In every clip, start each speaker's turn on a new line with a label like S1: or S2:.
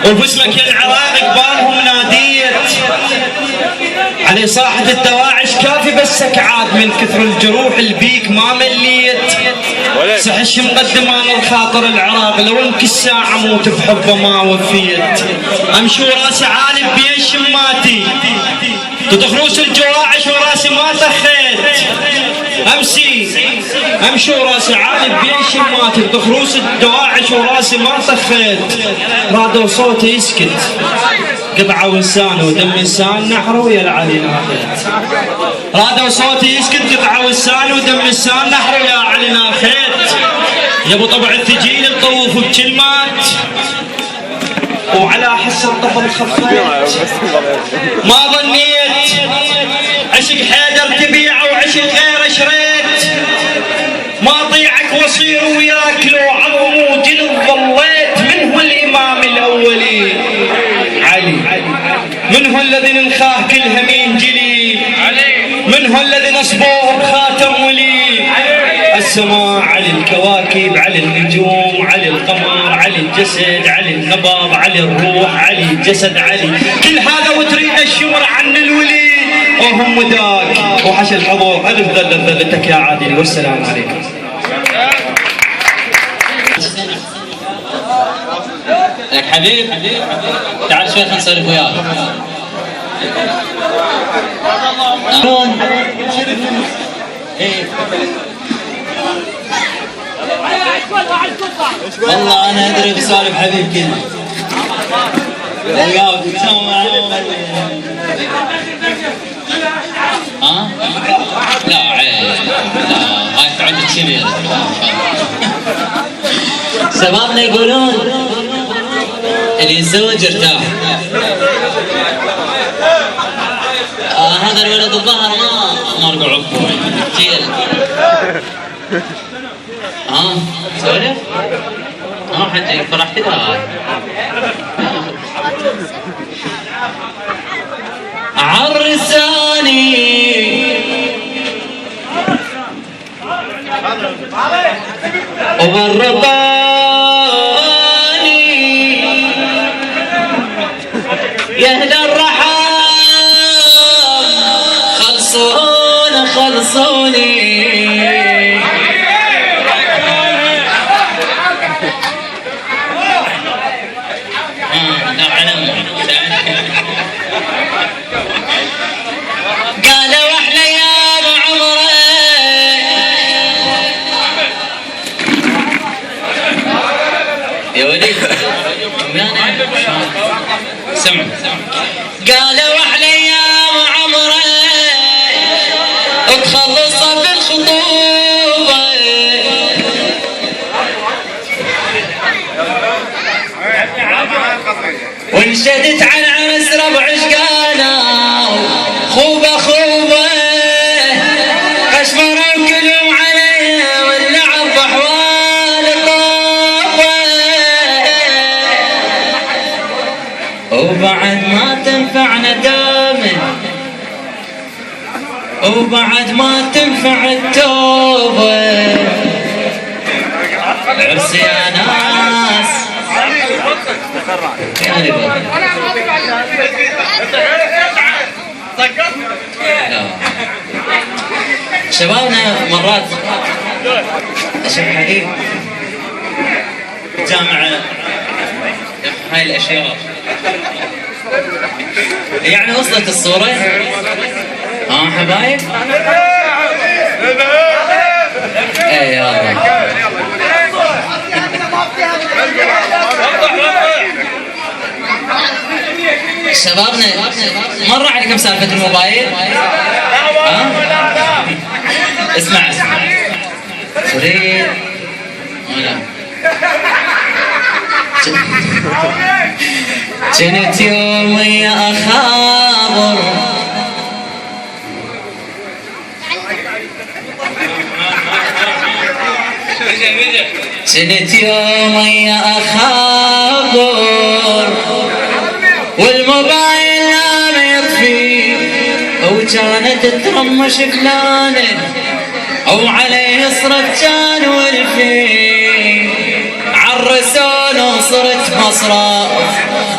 S1: وباسمك يا العراق قبالهم ناديت علي صاحة الدواعش كافي بسك عاد من كثر الجروح البيك ما مليت سحش مقدمان الخاطر العراق لو انك الساعة موت بحبه ما وفيت امشي وراسي عالي بين شماتي تدخلوس الجواعش وراسي ما طخيت امشي وراسي عالي بين شماتي تدخلوس الجواعش وراسي ما طخيت رادوا صوتي يسكت قطعة وانسان ودم انسان نحره ويا العلي ناخيت رادوا صوتي يسكت قطعة وانسان ودم انسان نحره ويا علي ناخيت يا ابو طبع الثجيل الطوف بكلمات وعلى حس الطفل خفيت ما ظنيت عشق حيدر تبيعه وعشق غيره شريت ما طيعك وصير وياك لو عظم وجلد ظليت من هو الامام الاولي علي من هو الذي ننخاه كلها مين جلي من هو الذي نصبوه بخاتم ولي السماء علي الكواكب علي النجوم علي القمر علي الجسد علي النبض علي الروح علي الجسد علي كل هذا وتريد الشمر عن الولي وهم ذاك وحش الحضور ألف ذلتك يا عادل والسلام عليكم.
S2: لك حبيب تعال شوي خلينا نسولف وياك. والله انا ادري بسولف حبيب كذا وياك ها؟ لا عيب لا هاي تعد كبير شبابنا يقولون اللي يتزوج ارتاح. هذا الولد الظهر ما رجع عقبه كثير. سولف؟ حجي فرحت لها عرساني وغرباني يا اهل الرحام خلصوني قالوا احلى يا ابو عمره يا وليد سمع قالوا احلى يا ابو عمره تخلص بالخطوبه وانشدت عن عرس ربع عشقانا خوبه قشمروا كلهم عليها واللعب بحوال طوبه وبعد ما تنفعنا دائما وبعد ما تنفع التوبه عرس يا ناس شبابنا مرات اشوف حبيب جامعة هاي الاشياء يعني وصلت الصورة. حبايب ايه يلا شبابنا مر عليكم سالفة الموبايل؟ اسمع تريد كنت يومي اخابر كنت يومي اخابر والموبايل ما يطفي وكانت ترمش فلانه او عليه صرت كان والفي صرت مصرف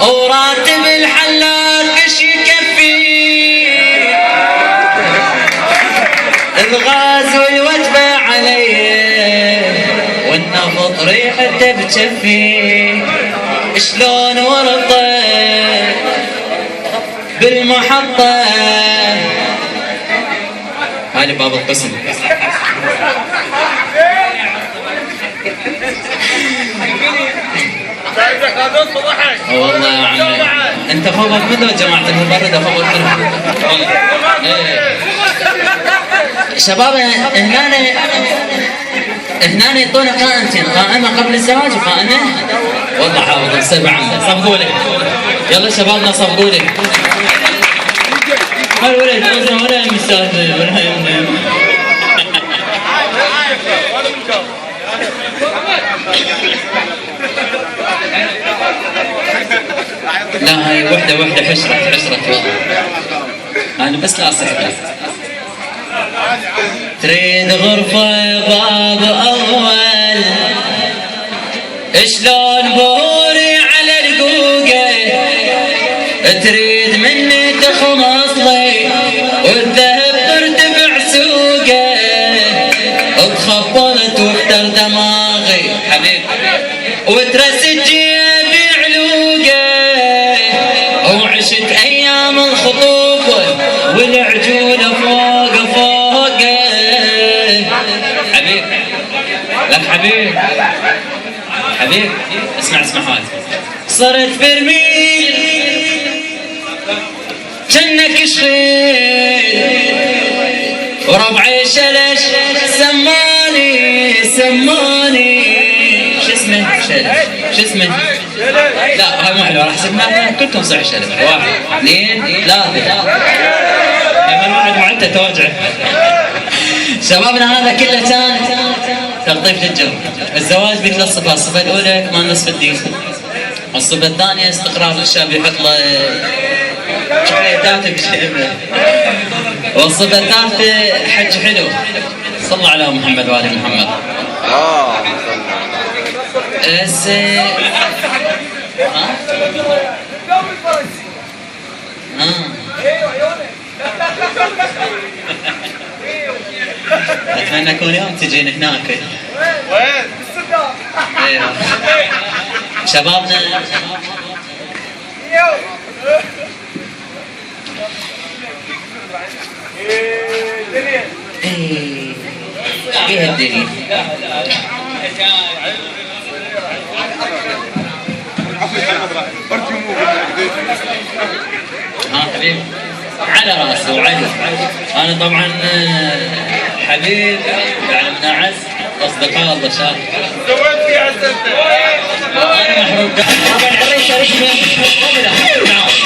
S2: وراتب الحلاق ايش يكفي الغاز والوجبة علي والنفط ريحته بجفي شلون ورطه بالمحطة هذا باب القسم والله يا عمي انت فوق منو جماعة المبردة فوق شباب هنا يعطونا قائمتين قائمة قبل الزواج وقائمة والله حافظ السبع عنده صفقوا لي يلا شبابنا صفقوا لي الولد ولا مستاهل ولا يمنع لا هاي وحدة حشرت أنا بس لا أصحبها تريد غرفة باب أول شلون بوري على رقوقه تريد مني تخلص لي والذهب ترتفع سوقه اتخبلت وافتر دماغي حبيبي وترسج جيبي علوقه وعشت ايام الخطوبه والعجوله فوقه حبيبي لك حبيبي اسمع هذا صرت برميل جنك شخيل وربعي شلش سماني شو اسمه لا هاي مو حلوه راح حسبناها كلكم صح شلش 1 2 3 لما الواحد معدته توجعه شبابنا هذا كله كان تلطيف للجو الزواج بثلاث صفات الصفه الاولى كمان نصف الدين والصفه الثانيه استقرار للشاب يحط له شويتات بشيبه والصفه الثالثه حج حلو صلوا على محمد وآل محمد اتمنى كل يوم تجين هناك وين؟ ايوه شبابنا فيها الدنيا حبيبي على راسي وعلي انا طبعا حبيب يعني من اعز اصدقاء الله شاهد سويت في عزته وانا محروق طبعا العريس نعم